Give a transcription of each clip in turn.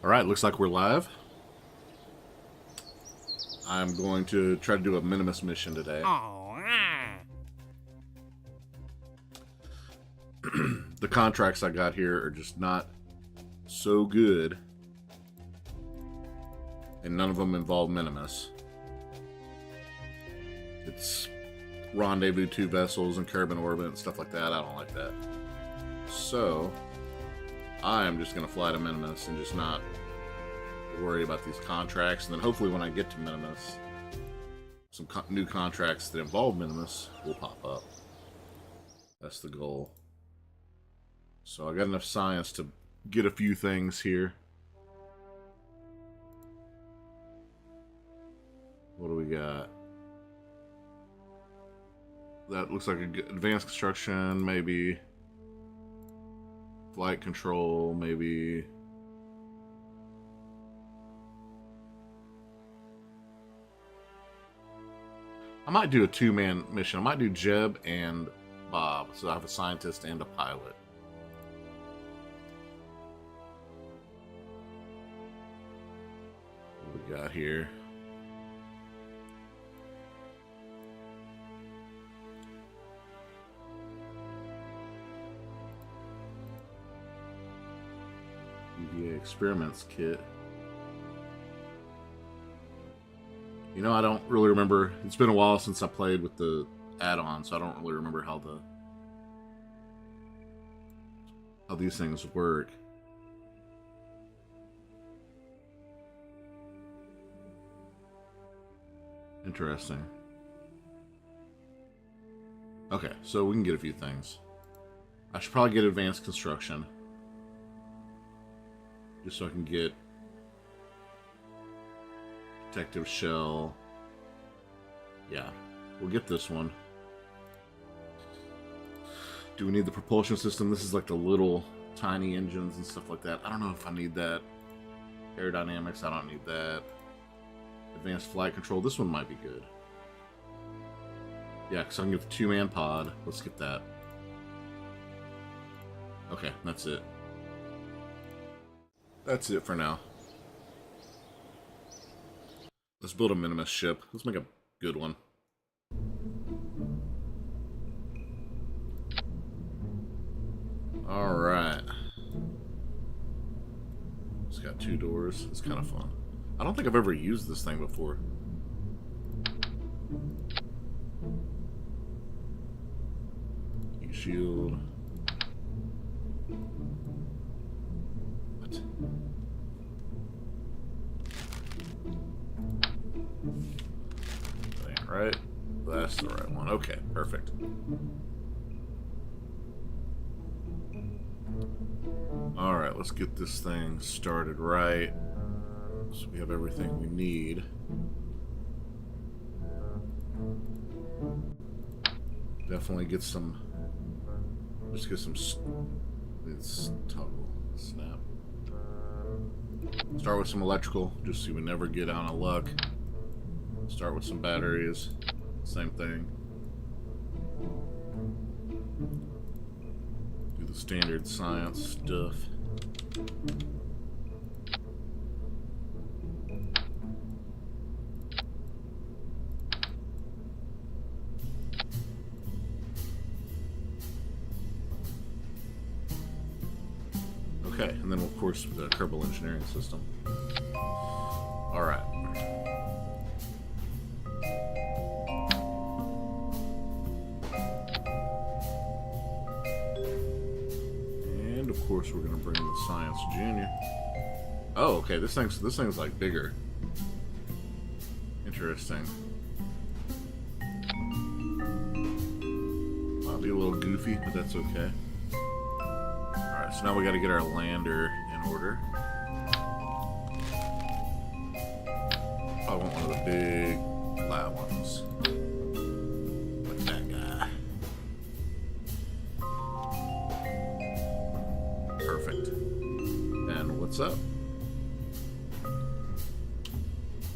Alright, looks like we're live. I'm going to try to do a Minimus mission today. The contracts I got here are just not so good. And none of them involve Minimus. It's Rendezvous 2 vessels and Kerbin orbit and stuff like that. I don't like that. So, I am just going to fly to Minimus and just not worry about these contracts. And then hopefully when I get to Minimus, some new contracts that involve Minimus will pop up. That's the goal. So I got enough science to get a few things here. What do we got? That looks like a good advanced construction, maybe. Flight control, maybe. I might do a two-man mission. I might do Jeb and Bob. So I have a scientist and a pilot. What we got here? EVA experiments kit. You know, I don't really remember. It's been a while since I played with the add-on, so I don't really remember how these things work. Interesting. Okay, so we can get a few things. I should probably get advanced construction. Just so I can get protective shell. Yeah, we'll get this one. Do we need the propulsion system? This is like the little tiny engines and stuff like that. I don't know if I need that. Aerodynamics, I don't need that. Advanced flight control, this one might be good. Yeah, because I can get the two-man pod. Let's get that. Okay, that's it. That's it for now. Let's build a Minimus ship. Let's make a good one. Alright. It's got two doors. It's kind of fun. I don't think I've ever used this thing before. Heat shield. What? That ain't right. That's the right one. Okay, perfect. Alright, let's get this thing started right. So we have everything we need. Definitely get some. Just get some. Let's toggle. Snap. Start with some electrical, just so we never get out of luck. Start with some batteries. Same thing. Do the standard science stuff. Okay, and then of course the Kerbal engineering system. Alright. And of course we're gonna bring in the Science Junior. Oh, okay, this thing's like bigger. Interesting. Might be a little goofy, but that's okay. Alright, so now we gotta get our lander in order. I want one of the big flat ones. Like that guy. Perfect. And what's up?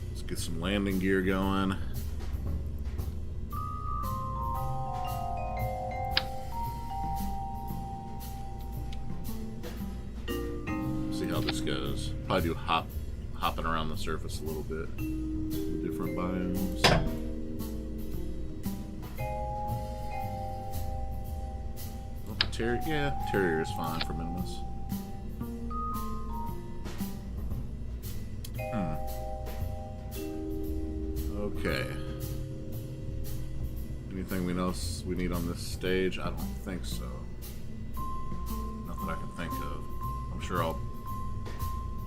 Let's get some landing gear going. see how this goes. Probably do hopping around the surface a little bit. Different biomes. Yeah, terrier is fine for Minimus. Okay. Anything else we need on this stage? I don't think so. Not that I can think of. I'm sure I'll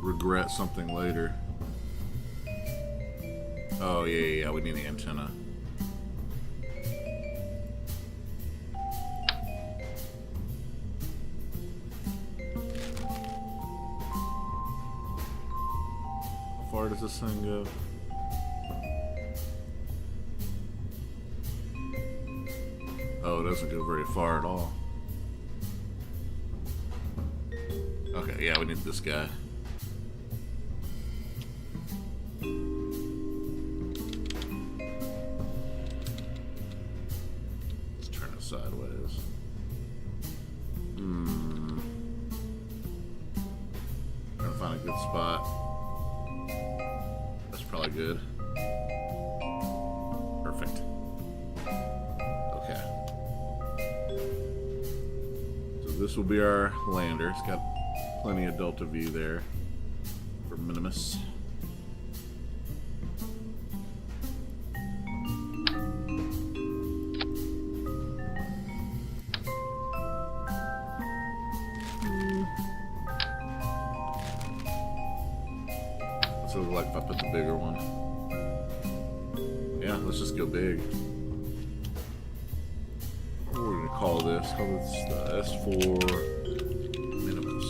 regret something later. Oh, yeah, we need the antenna. How far does this thing go? Oh, it doesn't go very far at all. Okay, yeah, we need this guy. Let's turn it sideways. Trying to find a good spot. That's probably good. Perfect. Okay. So this will be our lander. It's got plenty of delta V there for Minimus. What's it look like if I put the bigger one? Yeah, let's just go big. What are we gonna call this? Call this the S4 Minimus.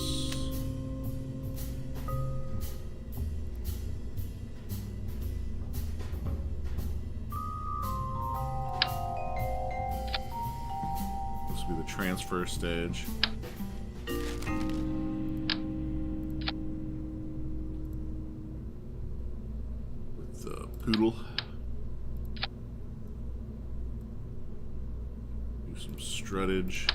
This will be the transfer stage. With the poodle. Do some struttage.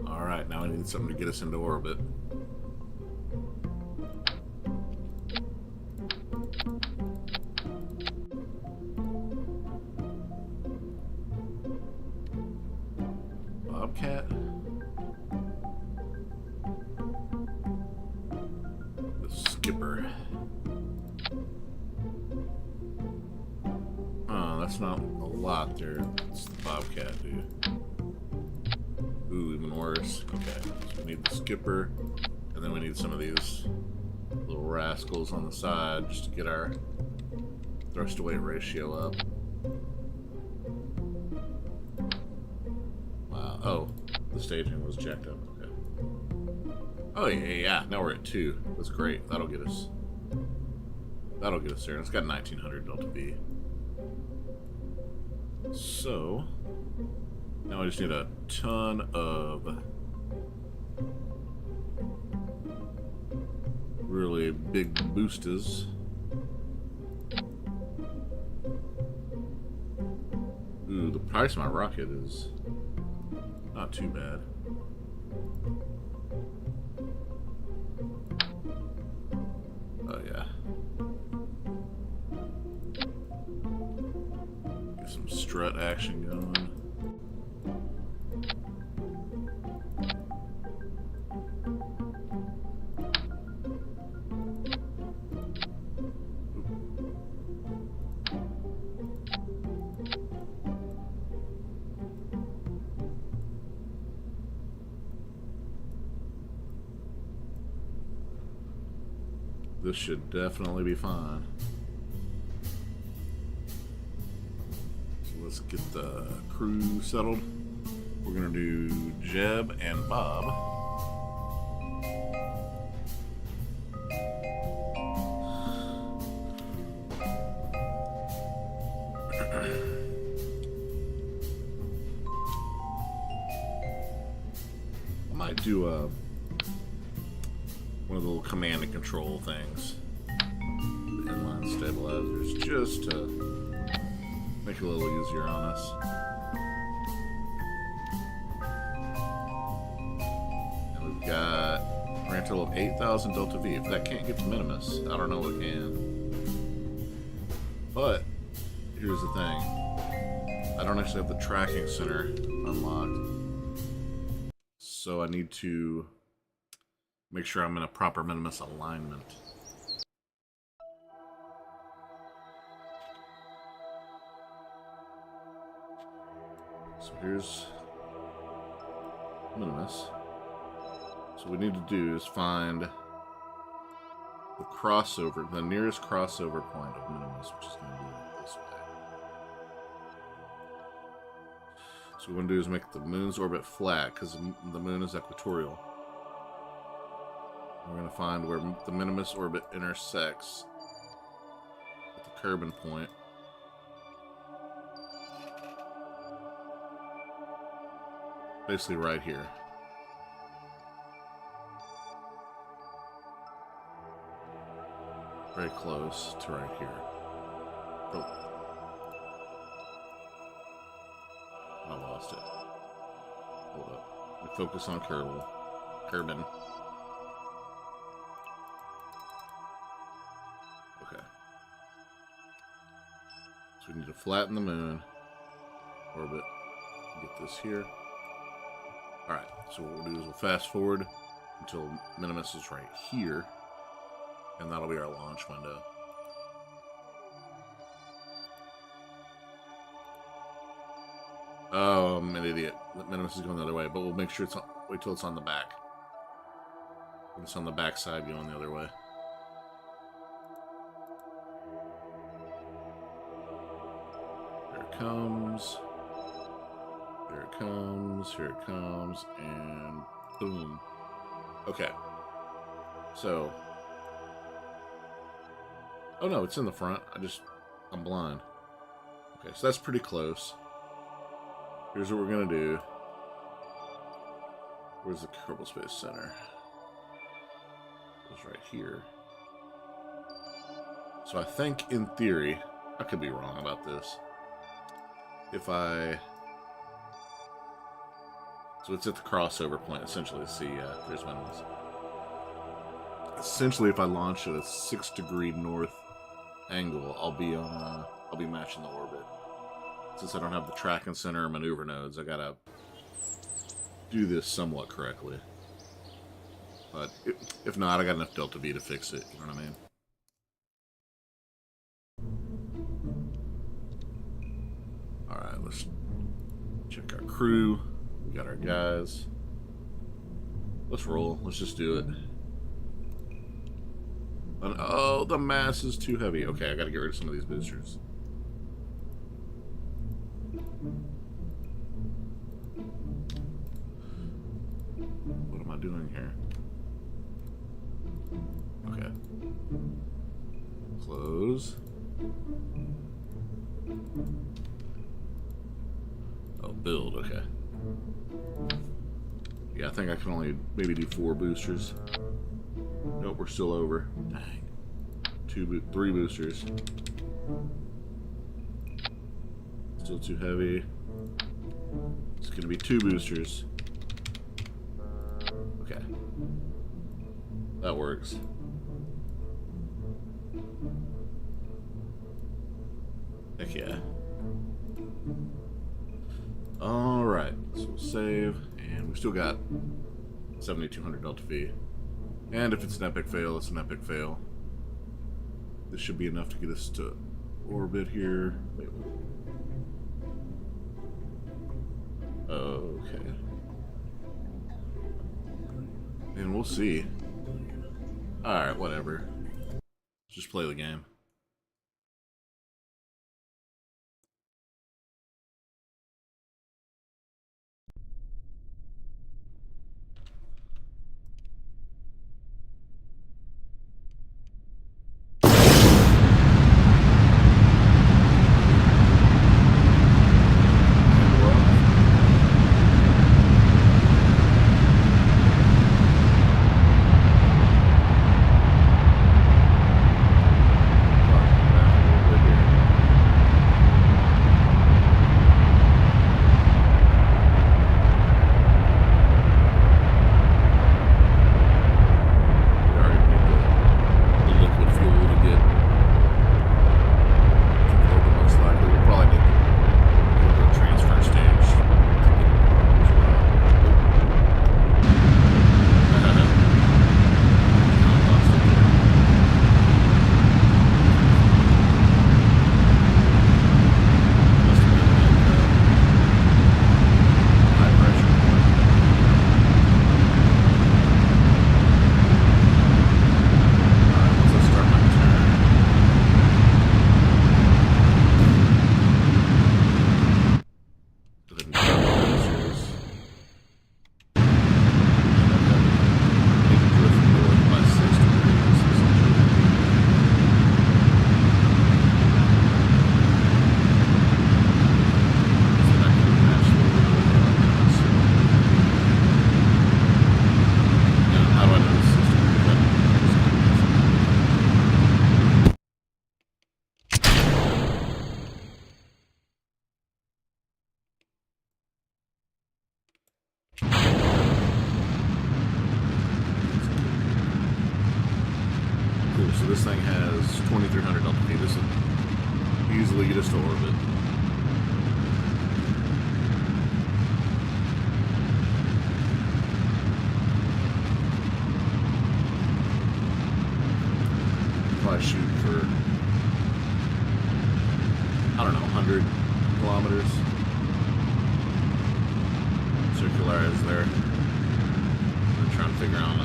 Alright, now we need something to get us into orbit. Bobcat? The skipper. Oh, that's not a lot there. It's the Bobcat, dude. Ooh, even worse. Okay, so we need the skipper, and then we need some of these little rascals on the side just to get our thrust to weight ratio up. Wow. Oh, the staging was jacked up. Okay. Oh yeah. Now we're at 2. That's great. That'll get us there. And it's got 1900 delta V. So now I just need a ton of really big boosters. Ooh, the price of my rocket is not too bad. Oh yeah. Get some strut action going. This should definitely be fine. So let's get the crew settled. We're gonna do Jeb and Bob. I might do one of the little command and control things. The inline stabilizers, just to make it a little easier on us. And we've got a grand total of 8,000 Delta V. If that can't get to Minimus, I don't know what can. But here's the thing. I don't actually have the tracking center unlocked. So I need to make sure I'm in a proper Minimus alignment. So here's Minimus. So what we need to do is find the crossover, the nearest crossover point of Minimus, which is going to be this way. So what we want to do is make the moon's orbit flat, because the moon is equatorial. We're going to find where the Minimus orbit intersects with the Kerbin point. Basically right here. Very close to right here. Oh. I lost it. Hold up. We focus on Kerbin. Okay. So we need to flatten the moon orbit. Get this here. Alright, so what we'll do is we'll fast forward until Minimus is right here. And that'll be our launch window. Oh, I'm an idiot. Minimus is going the other way, but we'll make sure it's on, wait till it's on the back. When it's on the back side, going the other way. There it comes. There it comes. Here it comes. And boom. Okay. So. Oh no, it's in the front. I'm blind. Okay, so that's pretty close. Here's what we're gonna do. Where's the Kerbal Space Center? It's right here. So I think, in theory, I could be wrong about this. So it's at the crossover point, essentially. See, there's Minimus. Essentially, if I launch at a 6-degree north angle, I'll be matching the orbit. Since I don't have the tracking center or maneuver nodes, I gotta do this somewhat correctly. But if not, I got enough Delta V to fix it. You know what I mean? All right, let's check our crew. We got our guys. Let's roll. Let's just do it. Oh, the mass is too heavy. Okay, I gotta get rid of some of these boosters. What am I doing here? Okay. Close. Oh, build. Okay. Yeah, I think I can only maybe do 4 boosters. Nope, we're still over. Dang. 3 boosters. Still too heavy. It's gonna be 2 boosters. Okay. That works. Heck yeah. Alright, so we'll save, and we've still got 7,200 Delta V. And if it's an epic fail, it's an epic fail. This should be enough to get us to orbit here. Wait. Okay. And we'll see. Alright, whatever. Just play the game. so this thing has 2,300 delta P. This will easily get us to orbit. Probably shoot for, I don't know, 100 kilometers. Circularize there. I'm trying to figure out,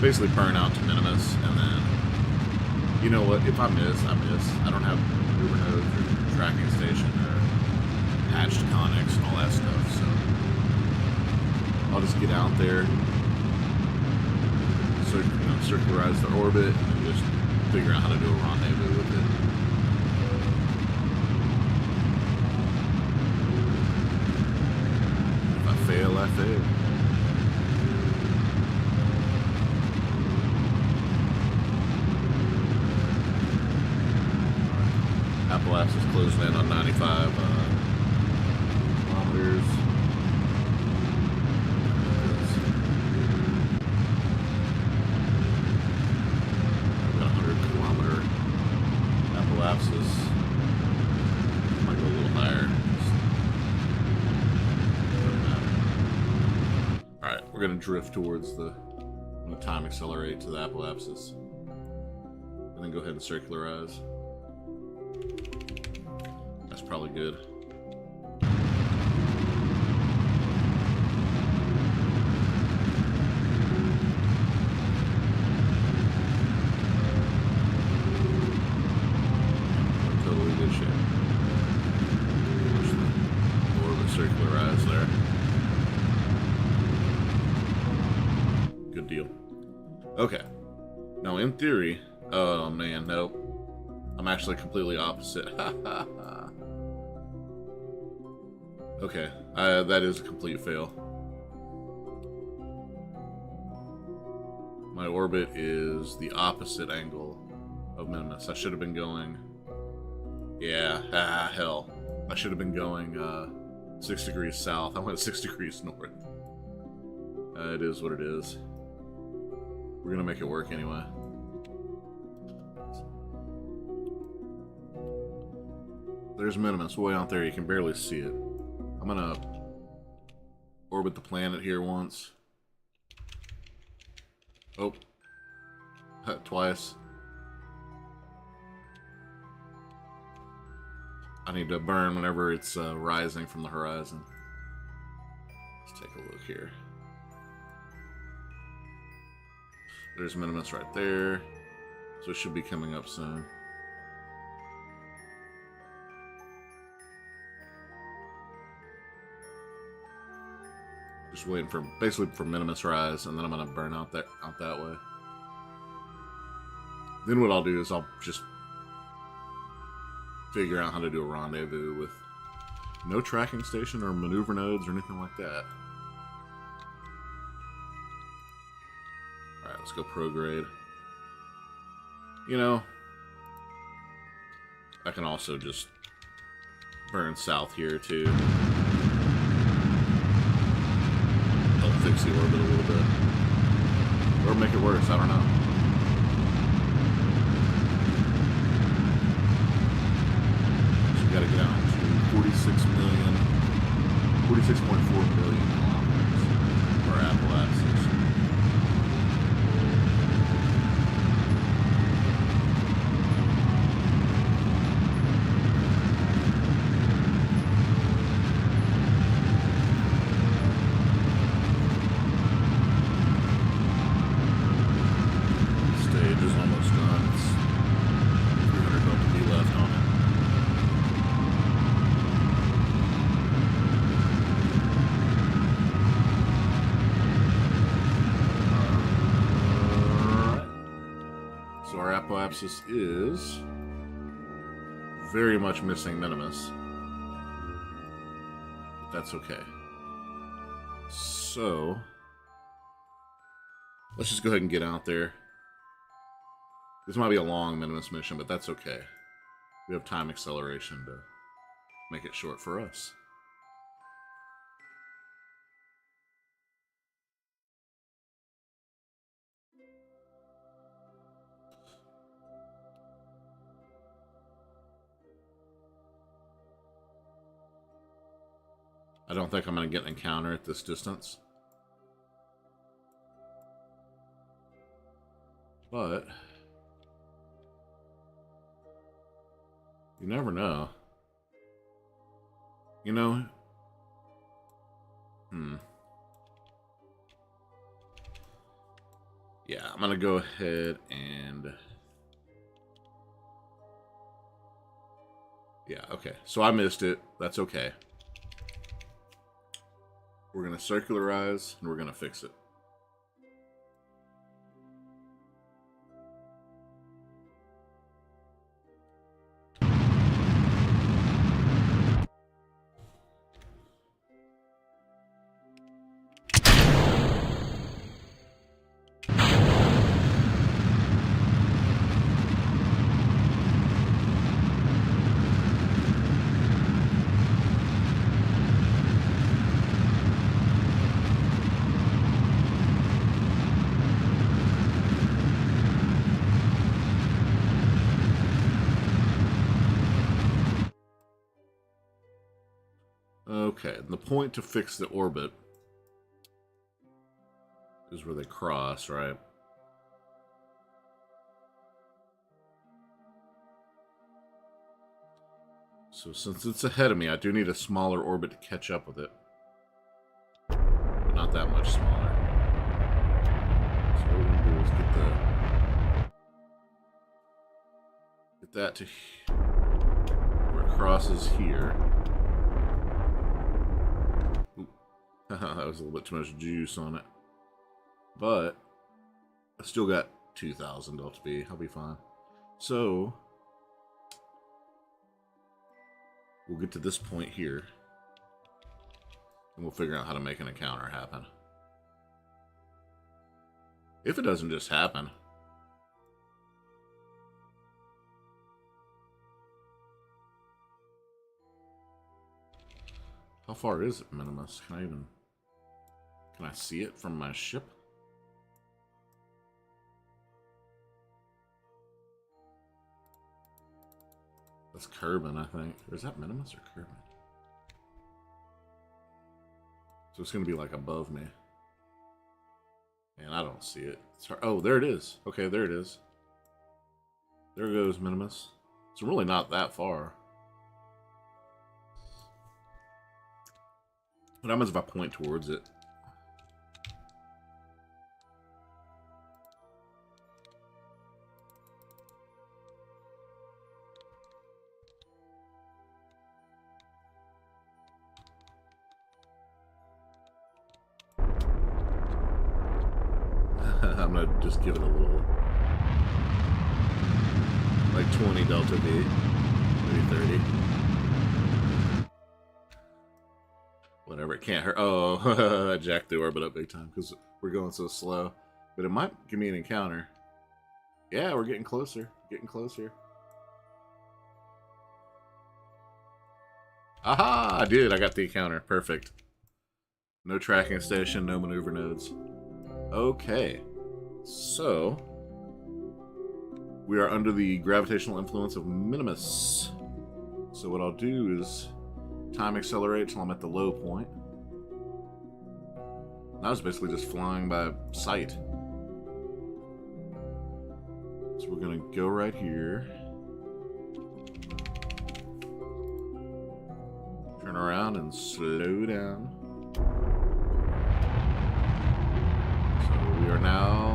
basically burn out to Minimus, and then, you know what, if I miss, I miss. I don't have maneuver nodes or tracking station or hatched conics and all that stuff, so I'll just get out there, so, you know, circularize the orbit, and then just figure out how to do a rendezvous with it. If I fail, I fail. Appalachia's closing in on 95 kilometers. I've got 100 kilometer Appalachia's. Might go a little higher. Alright, we're going to drift towards the... I'm going to time accelerate to the Appalachia's. And then go ahead and circularize. That's probably good. Totally good shape. Watch the orbit circularize there. Good deal. Okay. Now, in theory... Oh, man, nope. I'm actually completely opposite. Okay, that is a complete fail. My orbit is the opposite angle of Minimus. I should have been going... Yeah, hell. I should have been going 6 degrees south. I went 6 degrees north. It is what it is. We're gonna make it work anyway. There's Minimus way out there. You can barely see it. I'm gonna orbit the planet here once. Oh. Twice. I need to burn whenever it's rising from the horizon. Let's take a look here. There's Minimus right there. So it should be coming up soon. Just waiting for, basically for Minimus rise, and then I'm gonna burn out that way. Then what I'll do is I'll just figure out how to do a rendezvous with no tracking station or maneuver nodes or anything like that. Alright, let's go prograde. You know, I can also just burn south here too. Fix the orbit a little bit. Or make it worse, I don't know. So we gotta get out to 46.4 million kilometers for Appalachians. Appalachia is very much missing Minimus. But that's okay. So, let's just go ahead and get out there. This might be a long Minimus mission, but that's okay. We have time acceleration to make it short for us. don't think I'm going to get an encounter at this distance. But you never know. You know? Yeah, I'm going to go ahead and... Yeah, okay. So I missed it. That's okay. We're going to circularize, and we're going to fix it. Okay, the point to fix the orbit is where they cross, right? So since it's ahead of me, I do need a smaller orbit to catch up with it. But not that much smaller. So what we're going to do is get that to where it crosses here. That was a little bit too much juice on it. But I still got 2,000 LTB. I'll be fine. So we'll get to this point here. And we'll figure out how to make an encounter happen. If it doesn't just happen. How far is it, Minimus? Can I see it from my ship? That's Kerbin, I think. Or is that Minimus or Kerbin? So it's going to be like above me. And I don't see it. Oh, there it is. Okay, there it is. There goes Minimus. It's really not that far. What happens if I point towards it? I'm gonna just give it a little, like 20 delta V, maybe 30. Whatever, it can't hurt. Oh, I jacked the orbit up big time because we're going so slow. But it might give me an encounter. Yeah, we're getting closer. Getting closer. Aha! I did. I got the encounter. Perfect. No tracking station, no maneuver nodes. Okay. So, we are under the gravitational influence of Minimus. So what I'll do is time accelerate till I'm at the low point. And I was basically just flying by sight. So we're going to go right here. Turn around and slow down. So we are now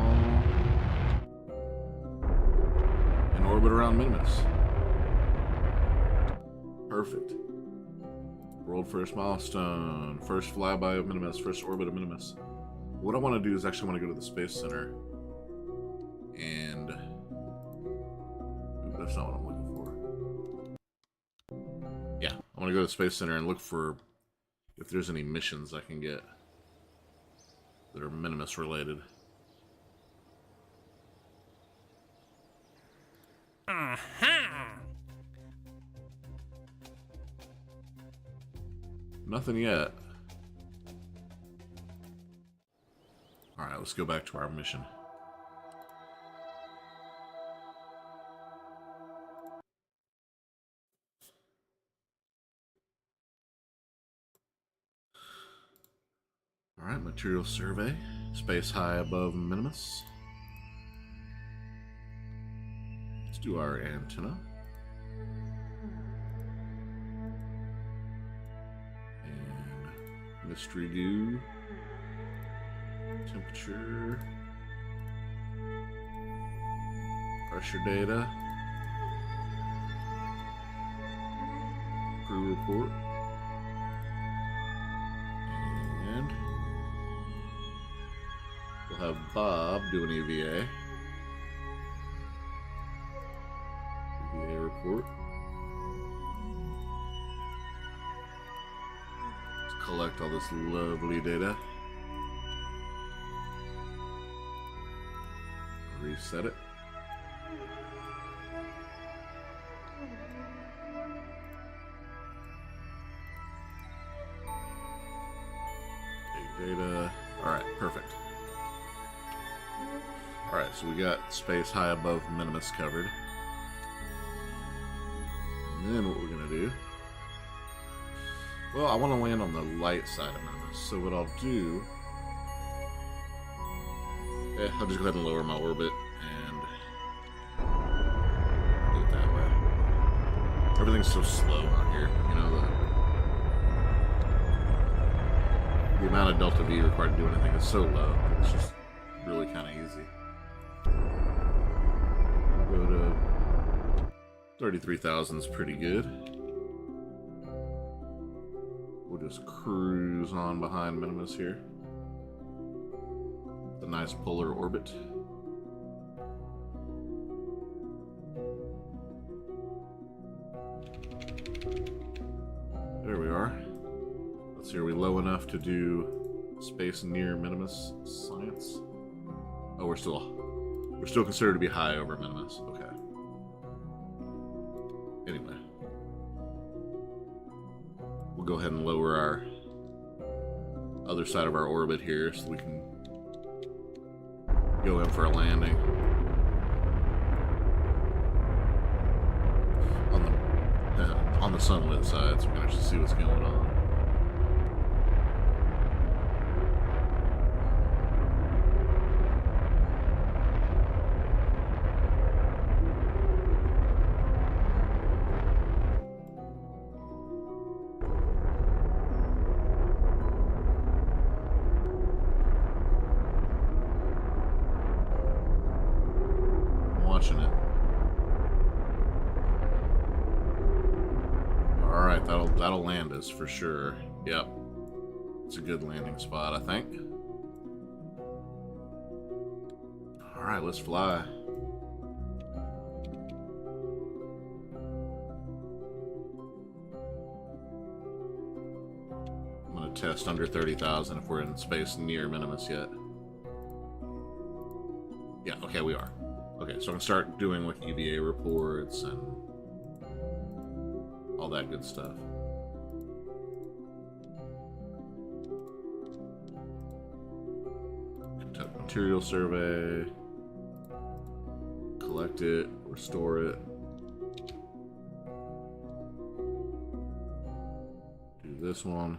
in orbit around Minimus. Perfect. World first milestone. First flyby of Minimus. First orbit of Minimus. What I want to do is actually want to go to the Space Center. And ooh, that's not what I'm looking for. Yeah, I want to go to the Space Center and look for if there's any missions I can get that are Minimus related. Nothing yet. Alright, let's go back to our mission. Alright, material survey. Space high above Minimus. Let's do our antenna. And mystery goo. Temperature. Pressure data. Crew report. And we'll have Bob do an EVA. EVA report. Let's collect all this lovely data. Reset it. Data. Alright, perfect. Alright, so we got space high above Minimus covered. And then what we're going to do... Well, I want to land on the light side of Minimus. So what I'll do... I'll just go ahead and lower my orbit and do it that way. Everything's so slow out here, you know, the amount of delta V required to do anything is so low. It's just really kind of easy. Go to 33,000 is pretty good. We'll just cruise on behind Minimus here. The nice polar orbit. There we are. Let's see, are we low enough to do space near Minimus science? Oh, we're still considered to be high over Minimus. Okay. Anyway, we'll go ahead and lower our other side of our orbit here so we can go in for a landing on the sunlit side, so we can actually see what's going on. Watching it. Alright, that'll land us for sure. Yep. It's a good landing spot, I think. Alright, let's fly. I'm gonna test under 30,000 if we're in space near Minimus yet. Yeah, okay, we are. Okay, so I can start doing like EVA reports and all that good stuff. Conduct material survey, collect it, restore it. Do this one,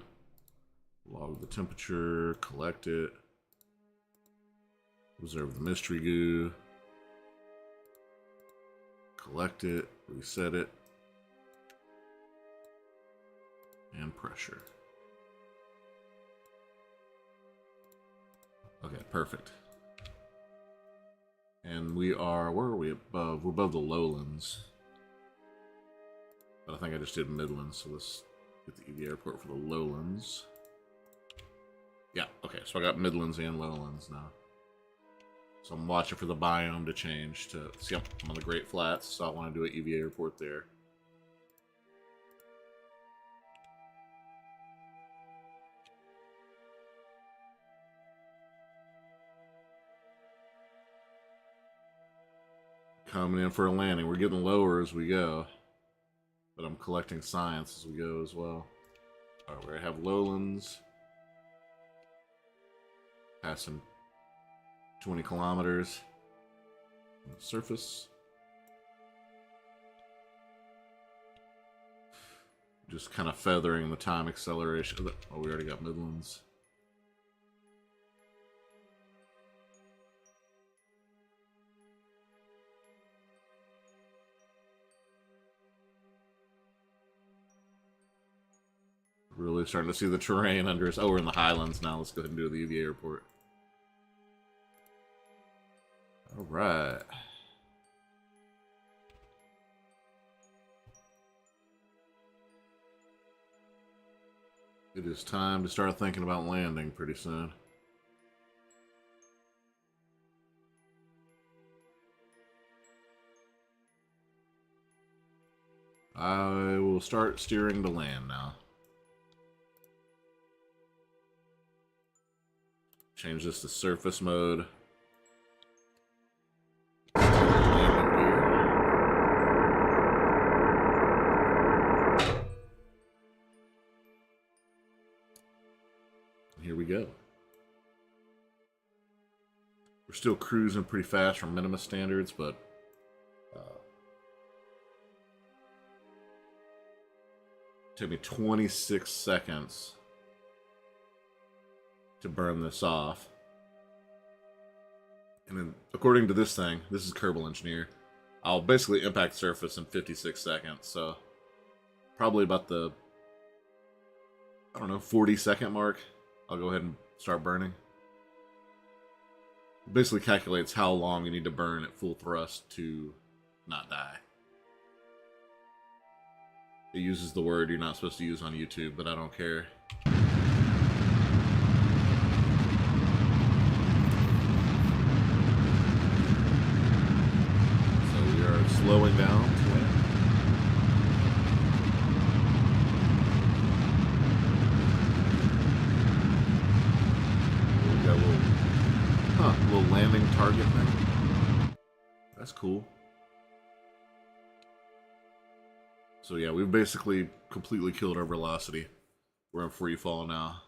log the temperature, collect it, observe the mystery goo. Collect it, reset it, and pressure. Okay, perfect. And we are, where are we above? We're above the lowlands. But I think I just did Midlands, so let's get the EVA report for the lowlands. Yeah, okay, so I got Midlands and lowlands now. So I'm watching for the biome to change to, see, I'm on the Great Flats, so I want to do an EVA report there. Coming in for a landing. We're getting lower as we go, but I'm collecting science as we go as well. Alright, we have lowlands. Passing 20 kilometers on the surface. Just kind of feathering the time acceleration. Oh, we already got Midlands. Really starting to see the terrain under us. Oh, we're in the highlands now. Let's go ahead and do the UVA report. All right. It is time to start thinking about landing pretty soon. I will start steering to land now. Change this to surface mode. Here we go. We're still cruising pretty fast from Minimus standards, but it took me 26 seconds to burn this off. And then, according to this thing, this is Kerbal Engineer, I'll basically impact surface in 56 seconds, so probably about the, I don't know, 40-second mark, I'll go ahead and start burning. It basically calculates how long you need to burn at full thrust to not die. It uses the word you're not supposed to use on YouTube, but I don't care. So we are slowing down to land. We got a little landing target thing. That's cool. So yeah, we've basically completely killed our velocity. We're in free fall now.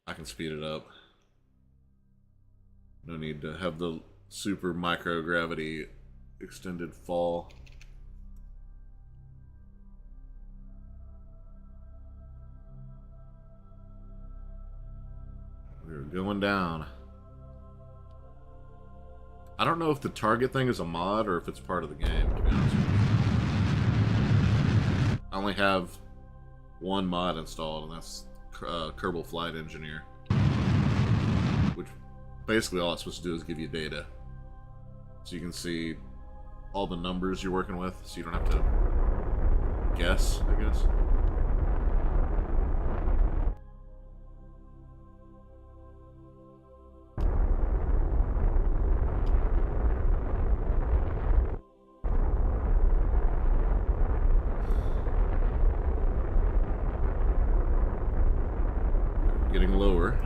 I can speed it up. No need to have the super microgravity extended fall. We're going down. I don't know if the target thing is a mod or if it's part of the game, to be honest with you. I only have one mod installed, and that's Kerbal Flight Engineer. Which basically all it's supposed to do is give you data. So you can see all the numbers you're working with, so you don't have to guess, I guess. Getting lower.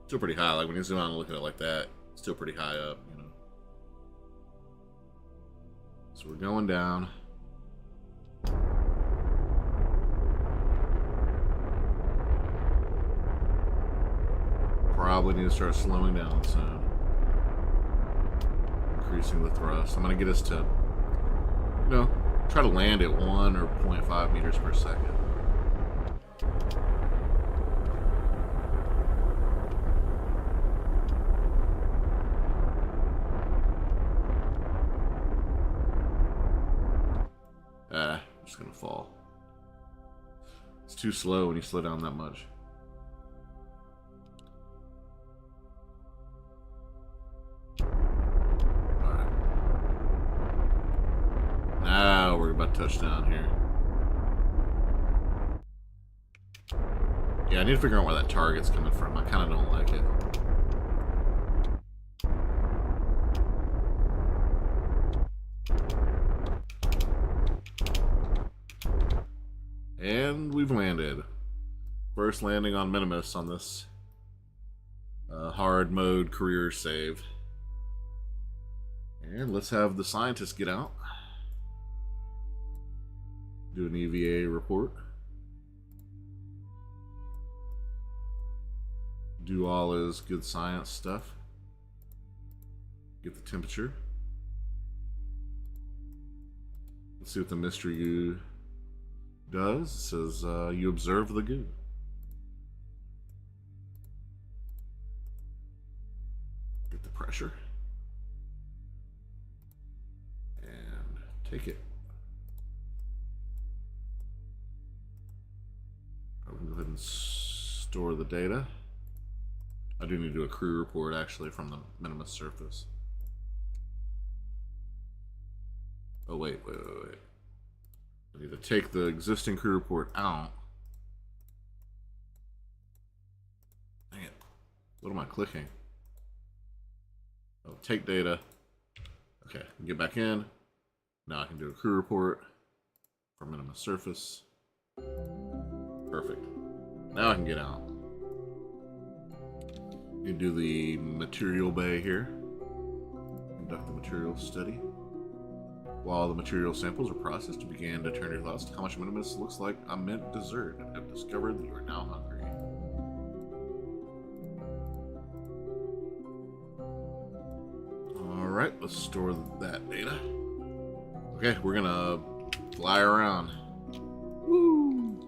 Still pretty high. Like when you zoom out and look at it like that, it's still pretty high up, you know. So we're going down. Probably need to start slowing down soon. Increasing the thrust. I'm gonna get us to, you know, try to land at 1 or 0.5 meters per second. I'm just gonna fall. It's too slow when you slow down that much. Alright. Now we're about to touch down here. Yeah, I need to figure out where that target's coming from. I kind of don't like it. And we've landed. First landing on Minimus on this hard mode career save. And let's have the scientists get out. Do an EVA report. Do all his good science stuff. Get the temperature. Let's see what the mystery goo does. It says you observe the goo. Get the pressure. And take it. store the data. I do need to do a crew report actually from the Minimus surface. Oh wait. I need to take the existing crew report out. Dang it. What am I clicking? Oh, take data. Okay, get back in. Now I can do a crew report for Minimus surface. Perfect. Now I can get out. You can do the material bay here. Conduct the material study. While the material samples are processed, you began to turn your thoughts to how much Minimus looks like a mint dessert and have discovered that you are now hungry. Alright, let's store that data. Okay, we're gonna fly around. Woo!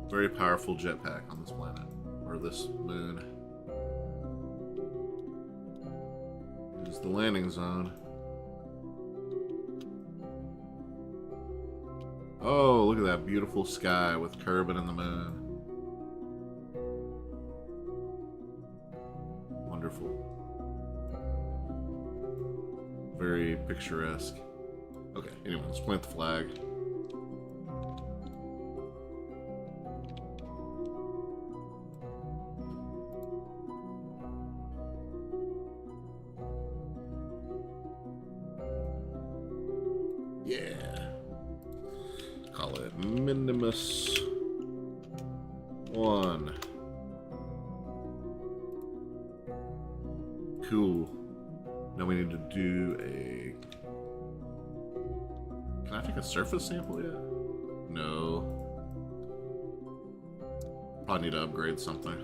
Very powerful jetpack on this planet, or this moon. Here's the landing zone. Oh, look at that beautiful sky with Kerbin and the moon. Wonderful. Very picturesque. Okay, anyway, let's plant the flag. Yeah. Call it Minimus 1. Cool. Now we need to do a... Can I take a surface sample yet? No. Probably need to upgrade something.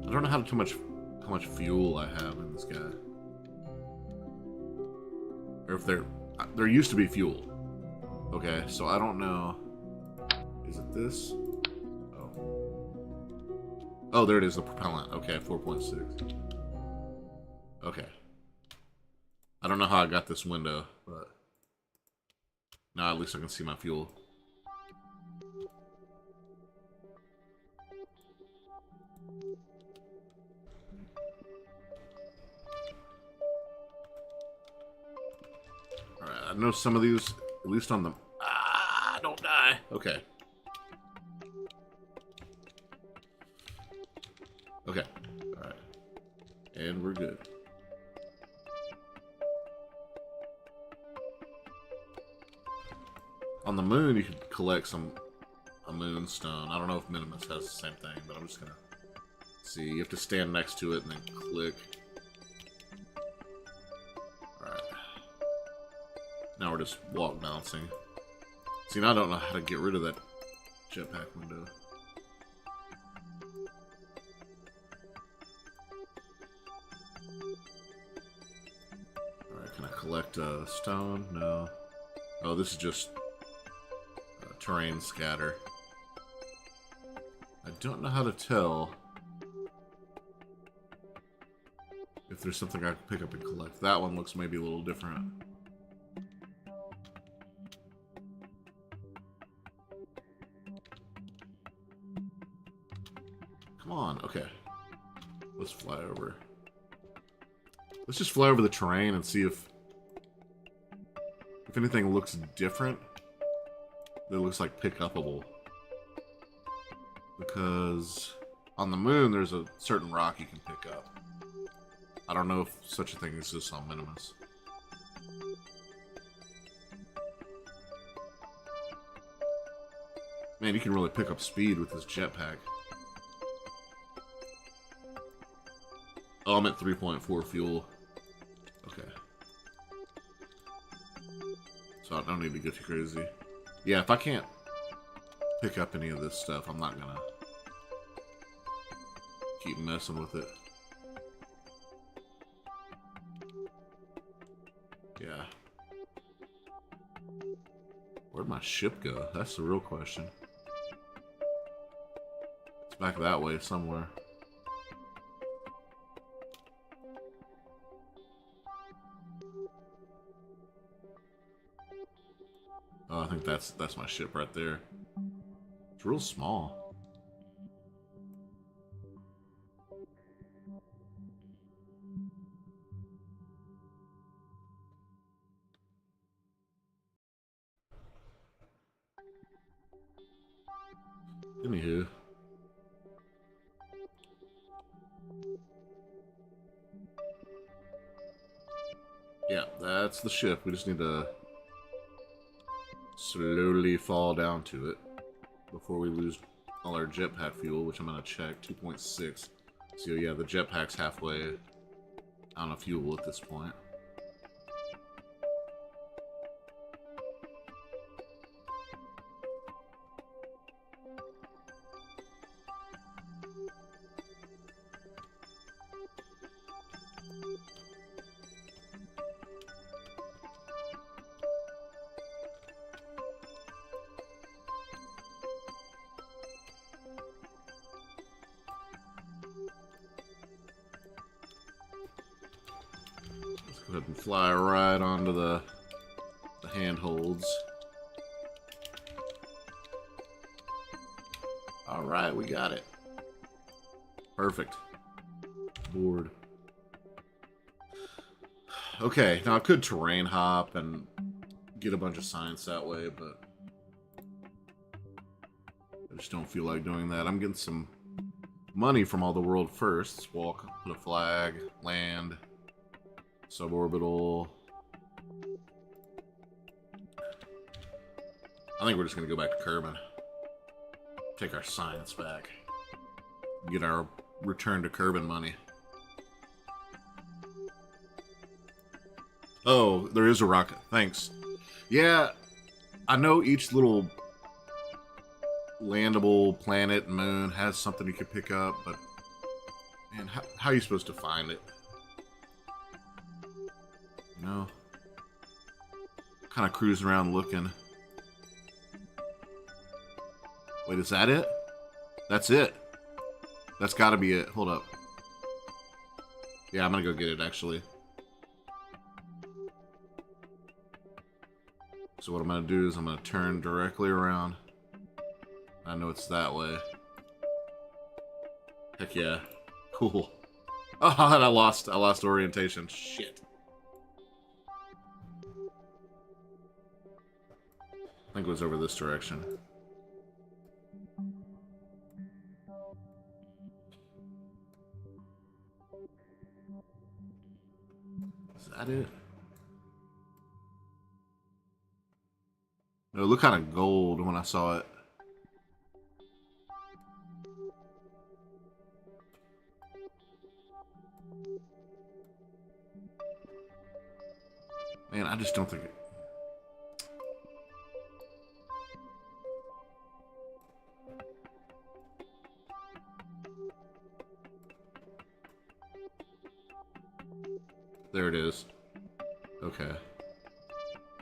I don't know how much fuel I have in this guy. Or if there used to be fuel. Okay, so I don't know. Is it this? Oh, there it is, the propellant. Okay, 4.6. Okay. I don't know how I got this window, but now at least I can see my fuel. Alright, I know some of these, at least on the... Ah, don't die. Okay. Okay. Alright. And we're good. On the moon, you could collect a moonstone. I don't know if Minimus has the same thing, but I'm just gonna see. You have to stand next to it and then click. Alright. Now we're just walk bouncing. See, now I don't know how to get rid of that jetpack window. Alright, can I collect a stone? No. Oh, this is just terrain scatter. I don't know how to tell if there's something I can pick up and collect. That one looks maybe a little different. Come on, okay. Let's fly over. Let's just fly over the terrain and see if anything looks different. That looks like pick-upable. Because on the moon, there's a certain rock you can pick up. I don't know if such a thing exists on Minimus. Man, you can really pick up speed with this jetpack. Oh, I'm at 3.4 fuel. Okay. So I don't need to get too crazy. Yeah, if I can't pick up any of this stuff, I'm not gonna keep messing with it. Yeah. Where'd my ship go? That's the real question. It's back that way somewhere. think that's my ship right there. It's real small. Anywho. Yeah, that's the ship. We just need to slowly fall down to it before we lose all our jetpack fuel, which I'm going to check. 2.6. So yeah, the jetpack's halfway out of fuel at this point. Let's go ahead and fly right onto the handholds. Alright, we got it. Perfect. Board. Okay, now I could terrain hop and get a bunch of science that way, but I just don't feel like doing that. I'm getting some money from all the world firsts. Walk, put a flag, land, suborbital. I think we're just going to go back to Kerbin. Take our science back. Get our return to Kerbin money. Oh, there is a rocket. Thanks. Yeah, I know each little landable planet and moon has something you could pick up, but man, how are you supposed to find it? You know? Kind of cruising around looking. Wait, is that it? That's it. That's gotta be it. Hold up. Yeah, I'm gonna go get it, actually. So what I'm gonna do is I'm gonna turn directly around. I know it's that way. Heck yeah. Cool. Oh, and I lost orientation. Shit. I think it was over this direction. Is that it? No, it looked kind of gold when I saw it. Man, I just don't think it... There it is. Okay.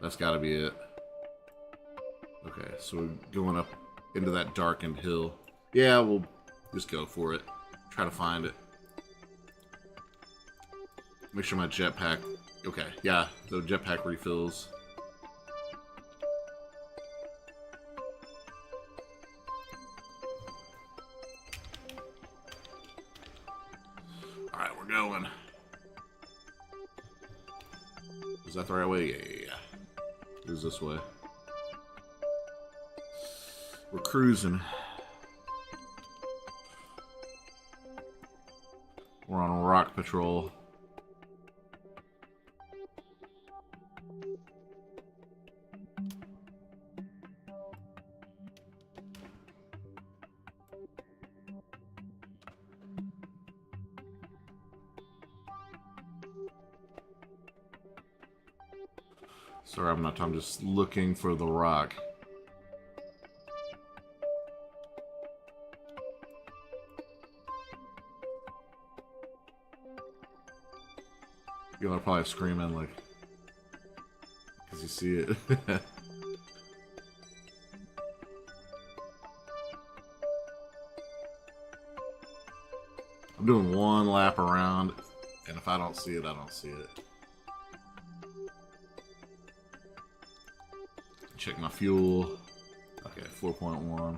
That's gotta be it. Okay, so we're going up into that darkened hill. Yeah, we'll just go for it. Try to find it. Make sure my jetpack... Okay, yeah, the jetpack refills. Alright, we're going. Is that the right way? Yeah. It is this way. We're cruising. We're on rock patrol. Sorry, I'm just looking for the rock. Y'all are probably screaming like, because you see it. I'm doing one lap around, and if I don't see it, I don't see it. check my fuel. Okay, 4.1.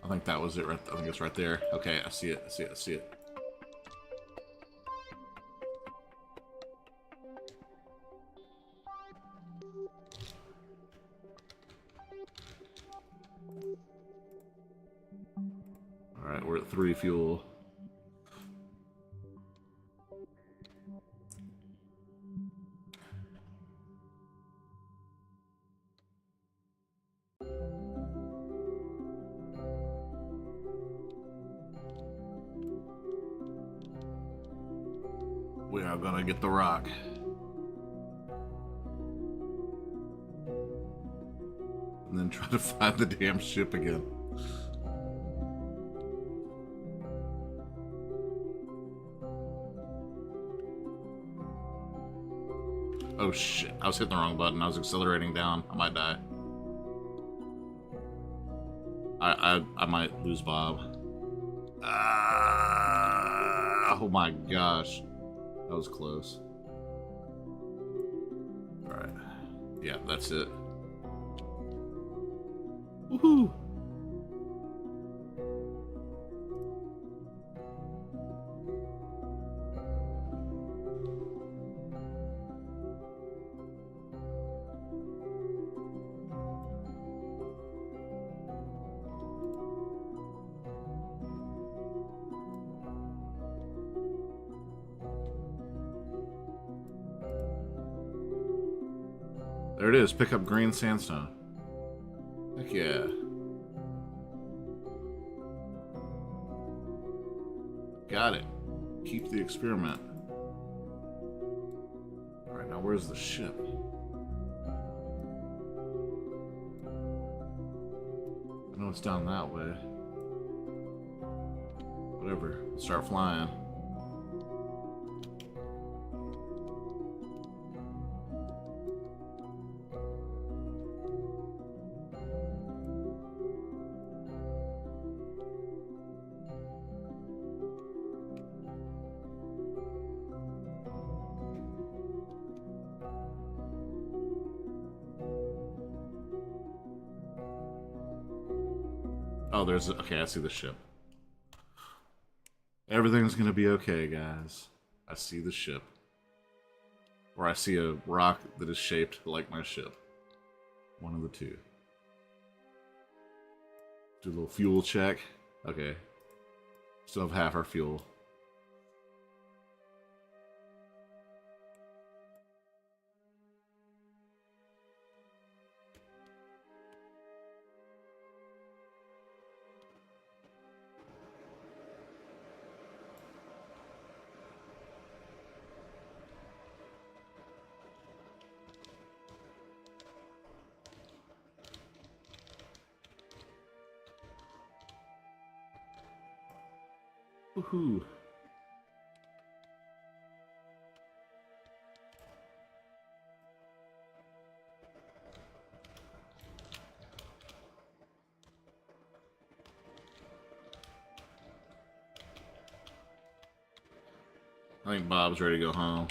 I think that was it right. I think it's right there. Okay, I see it. I see it. I see it. All right, we're at 3 fuel. We are gonna get the rock. And then try to find the damn ship again. Oh shit, I was hitting the wrong button. I was accelerating down. I might die. I might lose Bob. Oh my gosh. That was close. Alright. Yeah, that's it. Woohoo! There it is. Pick up green sandstone. Heck yeah. Got it. Keep the experiment. Alright, now where's the ship? I know it's down that way. Whatever. Let's start flying. Oh, there's... Okay, I see the ship. Everything's gonna be okay, guys. I see the ship. Or I see a rock that is shaped like my ship. One of the two. Do a little fuel check. Okay. Still have half our fuel. Woohoo. I think Bob's ready to go home.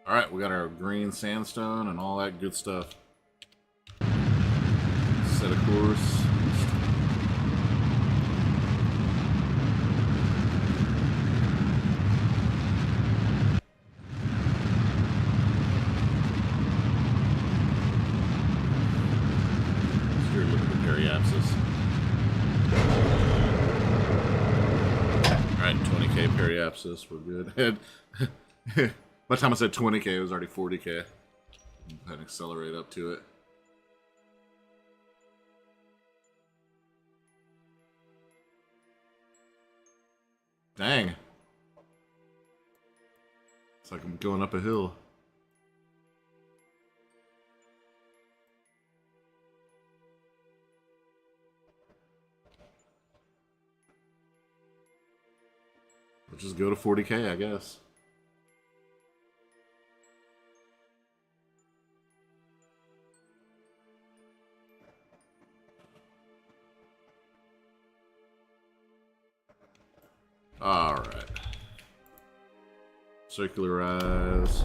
Alright, we got our green sandstone and all that good stuff. Set a course. Let's look at the periapsis. Alright, 20k periapsis, we're good. By the time I said 20k, it was already 40k. Go ahead and accelerate up to it. Dang. It's like I'm going up a hill. We'll just go to 40k, I guess. Alright. Circularize.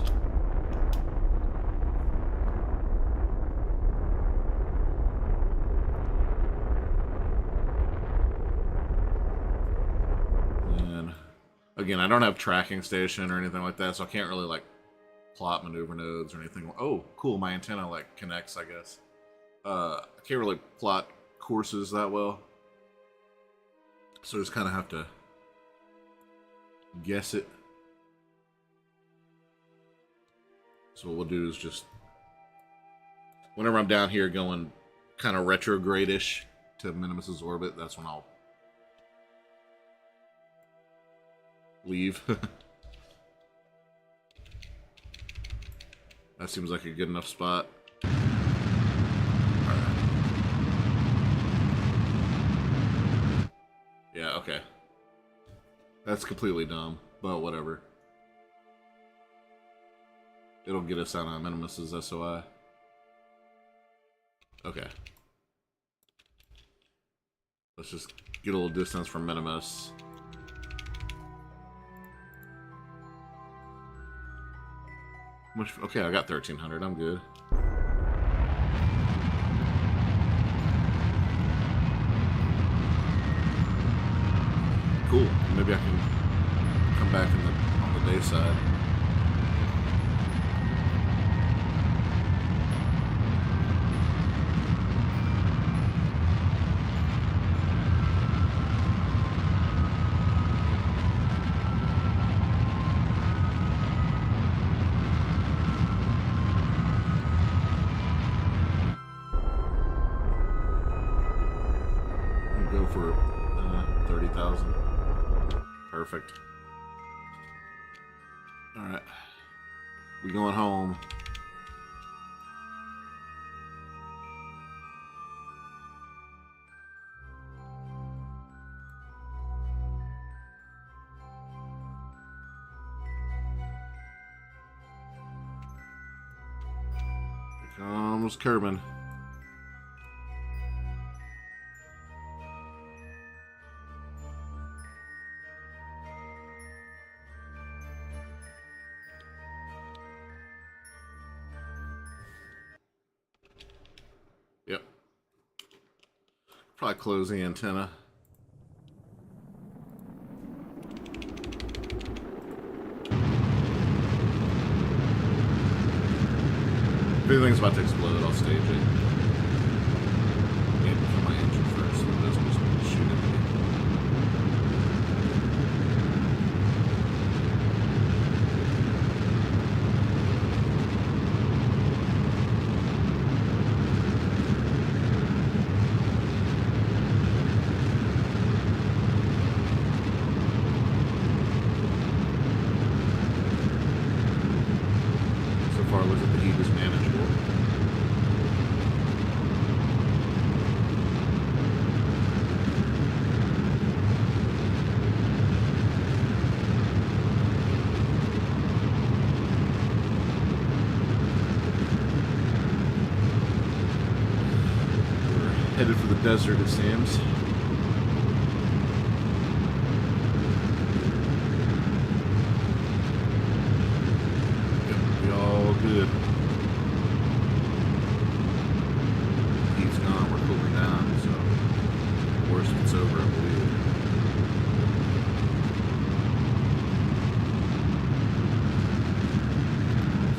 And again, I don't have tracking station or anything like that, so I can't really like plot maneuver nodes or anything. Oh, cool, my antenna like connects, I guess. I can't really plot courses that well. So I just kind of have to guess it. So what we'll do is just, whenever I'm down here going kind of retrograde-ish to Minimus's orbit, that's when I'll leave. That seems like a good enough spot. Alright. Yeah, okay. That's completely dumb, but whatever. It'll get us out on Minimus's SOI. Okay. Let's just get a little distance from Minimus. Okay, I got 1300. I'm good. Cool. Maybe I can come back on the day side. Go for 30,000. Perfect. Alright. We going home. Here comes Kerbin. Yep. Probably close the antenna. If anything's about to explode, I'll stage it. Yeah, kill my engine first, so it doesn't just shoot at me. Looks like the heat is manageable. We're headed for the desert, it seems. Good. Heat's gone, we're cooling down, so worst it's over, I believe.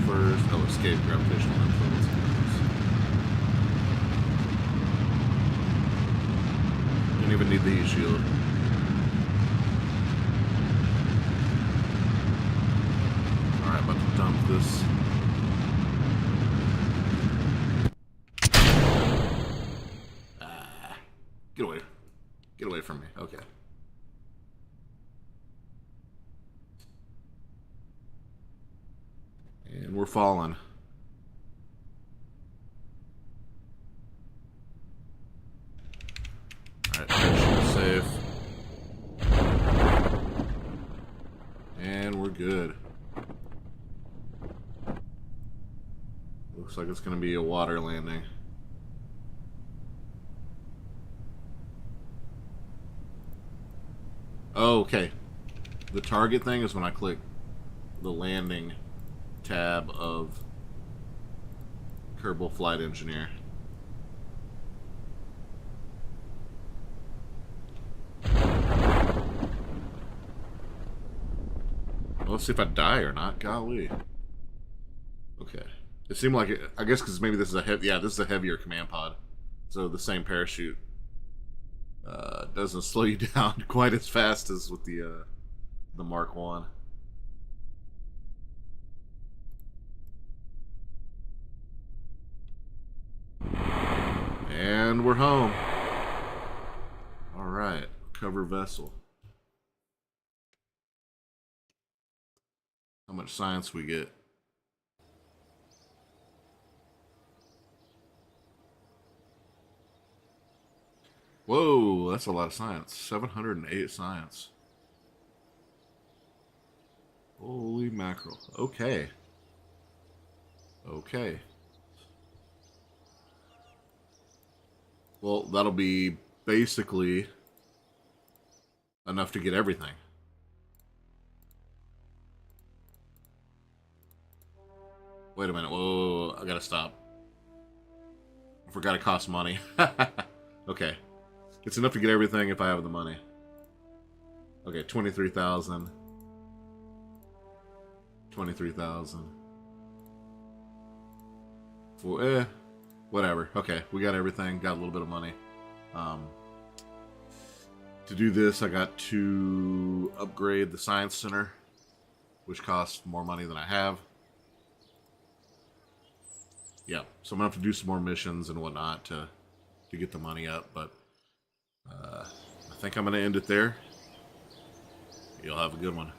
First, escape gravitational influence. Didn't even need the heat shield. Alright, about to dump this. Get away from me. Okay. And we're falling. Alright, safe. And we're good. Looks like it's going to be a water landing. Oh, okay. The target thing is when I click the landing tab of Kerbal Flight Engineer. Well, let's see if I die or not. Golly. Okay. It seemed like it, I guess because maybe this is a heavy. Yeah, this is a heavier command pod, so the same parachute doesn't slow you down quite as fast as with the Mark One. And we're home. All right, cover vessel. How much science we get? Whoa, that's a lot of science. 708 science. Holy mackerel. Okay. Okay. Well, that'll be basically enough to get everything. Wait a minute. Whoa, I gotta stop. I forgot it costs money. Okay. It's enough to get everything if I have the money. Okay, 23,000. 23,000. For whatever. Okay, we got everything. Got a little bit of money. To do this, I got to upgrade the science center, which costs more money than I have. Yeah, so I'm gonna have to do some more missions and whatnot to get the money up, but I think I'm gonna end it there. You'll have a good one.